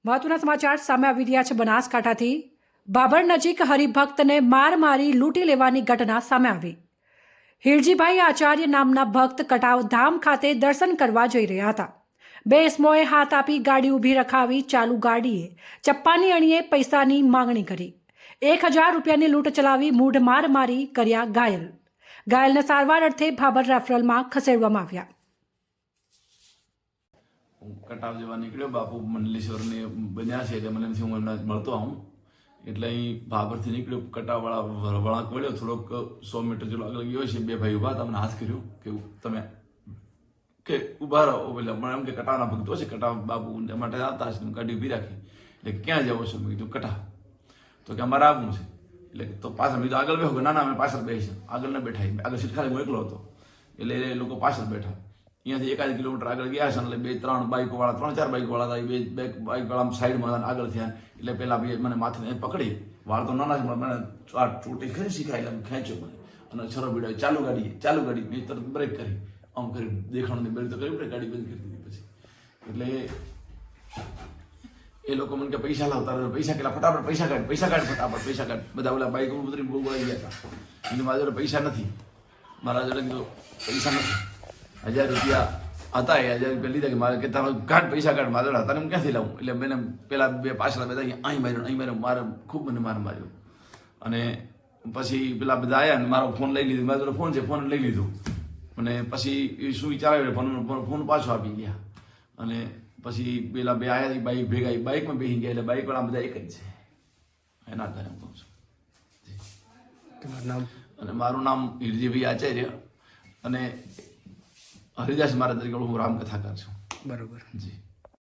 મહત્વના સમાચાર સામે આવી રહ્યા છે બનાસકાંઠાથી બાબર નજીક હરિભક્તને માર મારી લૂંટી લેવાની ઘટના સામે આવી। હિરજીભાઈ આચાર્ય નામના ભક્ત કટાવ ધામ ખાતે દર્શન કરવા જઈ રહ્યા હતા। બે ઇસમોએ હાથ આપી ગાડી ઊભી રખાવી ચાલુ ગાડીએ ચપ્પાની અણીએ પૈસાની માંગણી કરી। 1000 રૂપિયાની લૂંટ ચલાવી મૂઢ માર મારી કર્યા ઘાયલ। ઘાયલને સારવાર અર્થે ભાભર રેફરલમાં ખસેડવામાં આવ્યા। કટાવ જવા નીકળ્યો બાપુ મંડલેશ્વરને બન્યા છે એટલે મને હું એમના મળતો આવું એટલે અહીં ભાભરથી નીકળ્યો કટાવવાળા વળાંક વળ્યો થોડોક 100 મીટર જેટલો આગળ ગયો છે। બે ભાઈ ઊભા હતા, મને હાથ કર્યો કે તમે કે ઊભા રહો। એટલે મને એમ કે કટાવના ભક્તો છે, કટાવ બાપુ માટે આવતા હશે, ગાડી ઊભી રાખી એટલે ક્યાં જાવ છો? મેં કીધું કટાવ। તો કે અમારે આવવું છે એટલે તો પાછળ મેં આગળ બેઠો કે ના ના અમે પાછળ બેસી આગળ ન બેઠા, આગળ સીટ ખાલી હું એકલો હતો એટલે એ લોકો પાછળ બેઠા। અહીંયાથી 1 કિલોમીટર આગળ ગયા છે એટલે 2-3 બાઇકોવાળા 3-4 બાઇકોવાળા હતા, બે બાઇકવાળા સાઈડમાં આગળ થયા એટલે પેલા બે મને માથે પકડી વાળ તો નાના છે, મને આ ચોટી ખરી શીખાય એટલે ખેંચ્યો મને અને છરો બીડાય ચાલુ ગાડી મેં તરત બ્રેક કરી, આમ કરી દેખાણું બ્રેક તો કરી ગાડી બંધ કરી દીધી પછી। એટલે એ લોકો મને કે પૈસા લાવતા પૈસા કેટલા ફટાફટ પૈસા કાઢ ફટાફટ પૈસા કાઢ। બધા ઓલા બાઇક ઉતરી બહુ બોલાઈ ગયા હતા એટલે મારા જોડે પૈસા નથી, મારા જોડે કીધું પૈસા નથી। 1000 રૂપિયા હતા, એ 1000 રૂપિયા લીધા કે મારે કે તારો કાઢ પૈસા કાઢ, મારા જોડે હતા ને હું ક્યાંથી લાવું? એટલે મેં પેલા બે પાછળ બધા અહીં માર્યો મારે ખૂબ મને માર્યો અને પછી પેલા બધા આવ્યા ને મારો ફોન લઈ લીધો, મારા જોડે ફોન છે, ફોન લઈ લીધો અને પછી એ શું વિચારાયો ફોન પાછો આપી ગયા અને પછી પેલા બે આવ્યા બાઇક ભેગા બાઇકમાં બેસી ગયા એટલે બાઇકવાળા બધા એક જ છે, એના આધારે હું કહું છું। તમારું નામ? અને મારું નામ હિરજીભાઈ આચાર્ય અને હરિદાસ મહારાજ તરીકે હું રામકથાકાર છું। બરોબર જી।